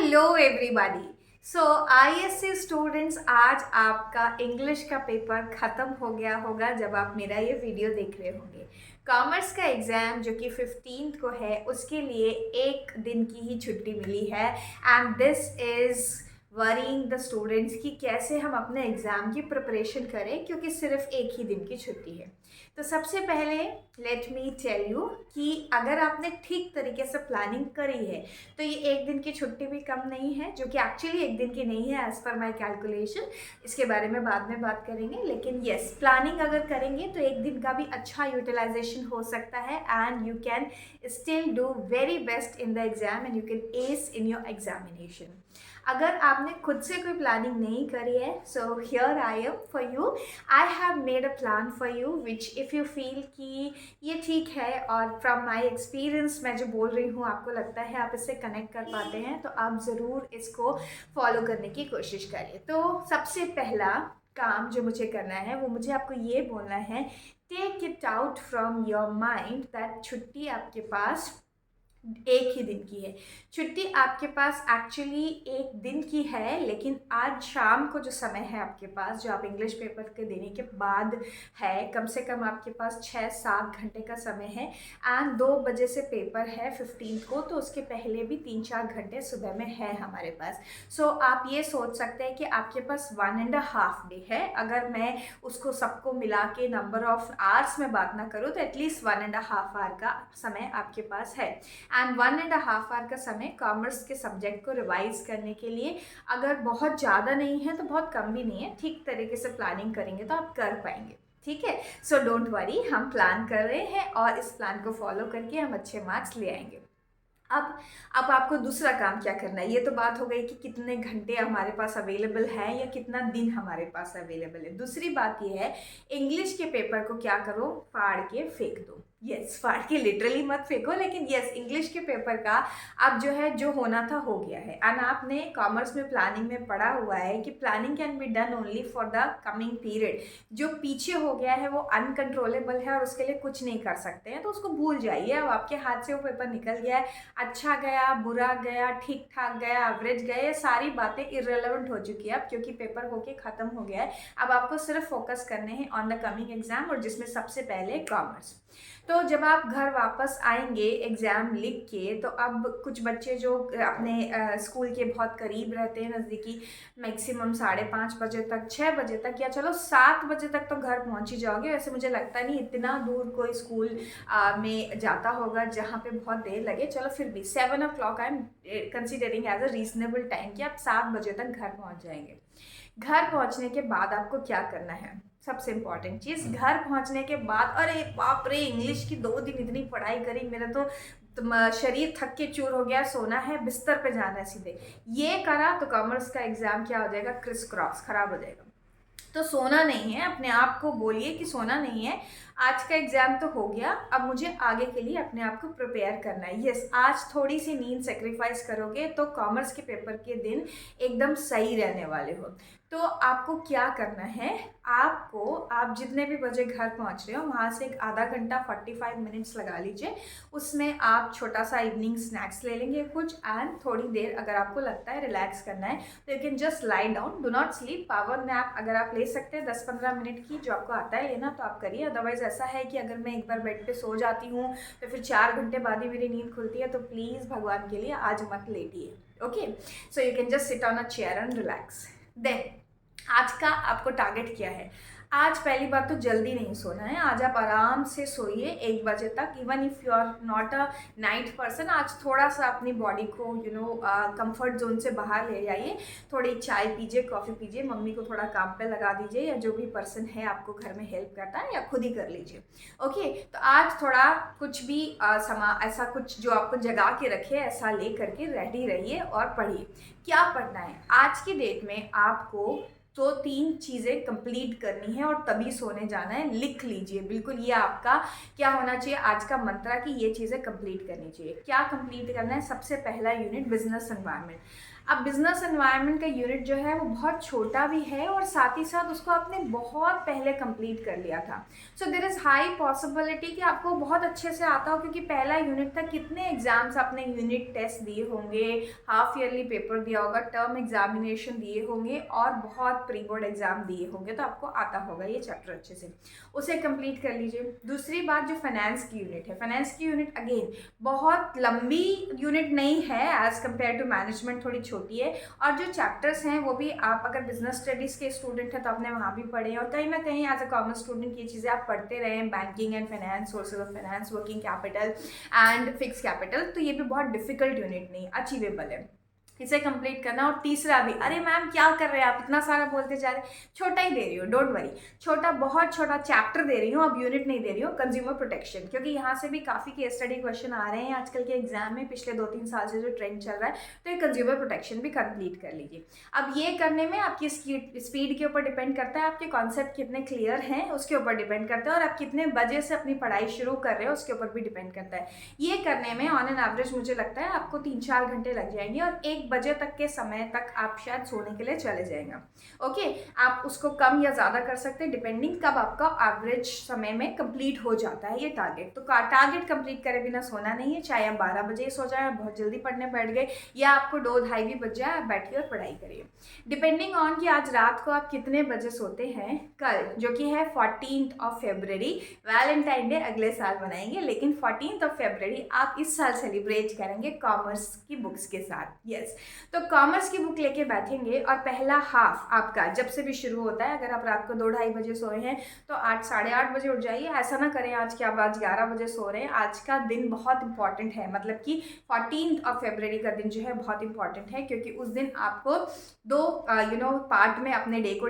Hello everybody. So ISC students, आज आपका English का पेपर ख़त्म हो गया होगा जब आप मेरा ये वीडियो देख रहे होंगे। कॉमर्स का एग्ज़ाम जो कि 15 को है, उसके लिए एक दिन की ही छुट्टी मिली है and this is worrying the students कि कैसे हम अपने एग्ज़ाम की प्रिपरेशन करें, क्योंकि सिर्फ एक ही दिन की छुट्टी है। तो सबसे पहले लेट मी टेल यू कि अगर आपने ठीक तरीके से प्लानिंग करी है तो ये एक दिन की छुट्टी भी कम नहीं है, जो कि एक्चुअली एक दिन की नहीं है एज़ पर माई कैलकुलेशन। इसके बारे में बाद में बात करेंगे, लेकिन येस, प्लानिंग अगर करेंगे तो एक दिन का भी अच्छा यूटिलाइजेशन हो सकता है and you can still do very best in the exam and you can S in your examination. अगर आपने खुद से कोई प्लानिंग नहीं करी है, so here I am for you. I have made a plan for you which if you feel कि ये ठीक है और फ्रॉम माई एक्सपीरियंस मैं जो बोल रही हूँ आपको लगता है आप इससे कनेक्ट कर पाते हैं, तो आप ज़रूर इसको फॉलो करने की कोशिश करिए। तो सबसे पहला काम जो मुझे करना है वो मुझे आपको ये बोलना है, take it out from your mind that छुट्टी आपके पास एक ही दिन की है। छुट्टी आपके पास एक्चुअली एक दिन की है, लेकिन आज शाम को जो समय है आपके पास, जो आप इंग्लिश पेपर के देने के बाद है, कम से कम आपके पास 6-7 घंटे का समय है एंड 2 बजे से पेपर है 15 को, तो उसके पहले भी 3-4 घंटे सुबह में है हमारे पास। सो आप ये सोच सकते हैं कि आपके पास 1.5 डे है। अगर मैं उसको सबको मिला के नंबर ऑफ आवर्स में बात ना करूँ तो एटलीस्ट 1.5 आवर का समय आपके पास है एंड 1.5 आवर का समय कॉमर्स के सब्जेक्ट को रिवाइज करने के लिए। अगर बहुत ज़्यादा नहीं है तो बहुत कम भी नहीं है, ठीक तरीके से प्लानिंग करेंगे तो आप कर पाएंगे। ठीक है, सो डोंट वरी, हम प्लान कर रहे हैं और इस प्लान को फॉलो करके हम अच्छे मार्क्स ले आएंगे। अब आपको दूसरा काम क्या करना है। ये तो बात हो गई कि कितने घंटे हमारे पास अवेलेबल है या कितना दिन हमारे पास अवेलेबल है। दूसरी बात ये है, इंग्लिश के पेपर को क्या करो, फाड़ के फेंक दो। यस, फाड़ के लिटरली मत फेंको, लेकिन यस, इंग्लिश के पेपर का अब जो है, जो होना था हो गया है एंड आपने कॉमर्स में प्लानिंग में पढ़ा हुआ है कि planning can be done only for the coming period. जो पीछे हो गया है वो अनकंट्रोलेबल है और उसके लिए कुछ नहीं कर सकते हैं, तो उसको भूल जाइए। अब आपके हाथ से वो पेपर निकल गया है, अच्छा गया, बुरा गया, ठीक ठाक गया, एवरेज गया, ये सारी बातें इररेलेवेंट हो चुकी है अब, क्योंकि पेपर होके ख़त्म हो गया है। अब आपको सिर्फ फोकस करने हैं ऑन द कमिंग एग्जाम, और जिसमें सबसे पहले कॉमर्स। तो जब आप घर वापस आएंगे एग्ज़ाम लिख के, तो अब कुछ बच्चे जो अपने स्कूल के बहुत करीब रहते हैं, नज़दीकी, मैक्सिमम 5:30 बजे तक, 6 बजे तक, या चलो 7 बजे तक तो घर पहुंच ही जाओगे। वैसे मुझे लगता नहीं इतना दूर कोई स्कूल में जाता होगा जहाँ पे बहुत देर लगे। चलो फिर भी 7 o'clock I am considering as a reasonable time कि आप 7 बजे तक घर पहुँच जाएंगे। घर पहुँचने के बाद आपको क्या करना है, सबसे इम्पॉर्टेंट चीज़, घर पहुंचने के बाद, अरे बाप रे, इंग्लिश की 2 दिन इतनी पढ़ाई करी, मेरा तो शरीर थक के चूर हो गया, सोना है, बिस्तर पे जाना है सीधे, ये करा तो कॉमर्स का एग्जाम क्या हो जाएगा, क्रिस क्रॉस खराब हो जाएगा। तो सोना नहीं है, अपने आप को बोलिए कि सोना नहीं है, आज का एग्जाम तो हो गया, अब मुझे आगे के लिए अपने आप को प्रिपेयर करना है। यस, आज थोड़ी सी नींद सेक्रीफाइस करोगे तो कॉमर्स के पेपर के दिन एकदम सही रहने वाले हो। तो आपको क्या करना है, आप जितने भी बजे घर पहुंच रहे हो वहाँ से एक आधा घंटा 45 मिनट्स लगा लीजिए। उसमें आप छोटा सा इवनिंग स्नैक्स ले लेंगे कुछ, एंड थोड़ी देर अगर आपको लगता है रिलैक्स करना है तो you can just lie down, do not sleep. Power nap अगर आप ले सकते हैं 10-15 मिनट की, जो आपको आता है लेना तो आप करिए। अदरवाइज ऐसा है कि अगर मैं एक बार बेड पे सो जाती हूँ तो फिर 4 घंटे बाद ही मेरी नींद खुलती है, तो प्लीज़ भगवान के लिए आज मत लेटिए। Okay, so you can just sit on a chair and relax. Then आज का आपको टारगेट क्या है। आज पहली बात तो जल्दी नहीं सोना है, आज आप आराम से सोइए 1 बजे तक। Even if you are not a night person, आज थोड़ा सा अपनी बॉडी को कंफर्ट जोन से बाहर ले जाइए। थोड़ी चाय पीजिए, कॉफ़ी पीजिए, मम्मी को थोड़ा काम पे लगा दीजिए, या जो भी पर्सन है आपको घर में हेल्प करता है, या खुद ही कर लीजिए। ओके, तो आज थोड़ा कुछ भी ऐसा कुछ जो आपको जगा के रखे ऐसा ले करके रेडी रहिए और पढ़िए। क्या पढ़ना है आज की डेट में, आपको तो 3 चीज़ें कंप्लीट करनी है और तभी सोने जाना है। लिख लीजिए बिल्कुल, ये आपका क्या होना चाहिए आज का मंत्रा कि ये चीज़ें कंप्लीट करनी चाहिए। क्या कंप्लीट करना है, सबसे पहला यूनिट बिजनेस एनवायरनमेंट। अब बिजनेस एनवायरनमेंट का यूनिट जो है वो बहुत छोटा भी है और साथ ही साथ उसको आपने बहुत पहले कंप्लीट कर लिया था। सो देर इज़ हाई पॉसिबिलिटी कि आपको बहुत अच्छे से आता हो, क्योंकि पहला यूनिट था। कितने एग्जाम्स आपने यूनिट टेस्ट दिए होंगे, हाफ ईयरली पेपर दिया होगा, टर्म एग्जामिनेशन दिए होंगे और बहुत प्री बोर्ड एग्जाम दिए होंगे, तो आपको आता होगा ये चैप्टर अच्छे से। उसे कंप्लीट कर लीजिए। दूसरी बात, जो फाइनेंस की यूनिट है, फाइनेंस की यूनिट अगेन बहुत लंबी यूनिट नहीं है एज कम्पेयर टू मैनेजमेंट, थोड़ी छोटी है। और जो चैप्टर्स हैं वो भी आप अगर बिजनेस स्टडीज़ के स्टूडेंट हैं तो आपने वहाँ भी पढ़े हैं, और कहीं ना कहीं एज अ कॉमर्स स्टूडेंट ये चीज़ें आप पढ़ते रहे हैं, banking and finance, sources of finance, working capital and fix capital. तो ये भी बहुत डिफिकल्ट यूनिट नहीं, अचीवेबल है, इसे कंप्लीट करना। और तीसरा भी, अरे मैम क्या कर रहे हैं आप, इतना सारा बोलते जा रहे हैं, छोटा ही दे रही हूँ, डोंट वरी, छोटा, बहुत छोटा चैप्टर दे रही हूँ, अब यूनिट नहीं दे रही हूँ, कंज्यूमर प्रोटेक्शन, क्योंकि यहाँ से भी काफ़ी केस स्टडी क्वेश्चन आ रहे हैं आजकल के एग्जाम में, पिछले 2-3 साल से जो ट्रेंड चल रहा है। तो ये कंज्यूमर प्रोटेक्शन भी कंप्लीट कर लीजिए। अब ये करने में आपकी स्पीड के ऊपर डिपेंड करता है, आपके कॉन्सेप्ट कितने क्लियर हैं उसके ऊपर डिपेंड करता है, और आप कितने बजे से अपनी पढ़ाई शुरू कर रहे हो उसके ऊपर भी डिपेंड करता है। ये करने में ऑन एन एवरेज मुझे लगता है आपको 3-4 घंटे लग जाएंगे, और 1 बजे तक के समय तक आप शायद सोने के लिए चले जाएंगे। ओके, आप उसको कम या ज़्यादा कर सकते हैं डिपेंडिंग कब आपका एवरेज समय में कंप्लीट हो जाता है ये टारगेट। तो टारगेट कंप्लीट करे बिना सोना नहीं है, चाहे आप 12 बजे सो जाए, बहुत जल्दी पढ़ने बैठ गए, या आपको 2-2:30 भी बज जाए, आप बैठिए और पढ़ाई करिए। डिपेंडिंग ऑन कि आज रात को आप कितने बजे सोते हैं। कल जो कि है 14 फरवरी, वैलेंटाइन डे अगले साल मनाएंगे, लेकिन 14 फरवरी आप इस साल सेलिब्रेट करेंगे कॉमर्स की बुक्स के साथ। यस, तो कॉमर्स की बुक लेके बैठेंगे, और पहला हाफ आपका जब से भी शुरू होता है, अगर आप रात को 2-2:30 बजे सोए हैं तो 8, साढ़े 8 बजे उठ जाइए। ऐसा ना करें आज कि आप आज 11 बजे सो रहे हैं। आज का दिन बहुत इंपॉर्टेंट है, मतलब कि 14 फरवरी का दिन जो है बहुत इंपॉर्टेंट है, क्योंकि उस दिन आपको 2 पार्ट में अपने डे को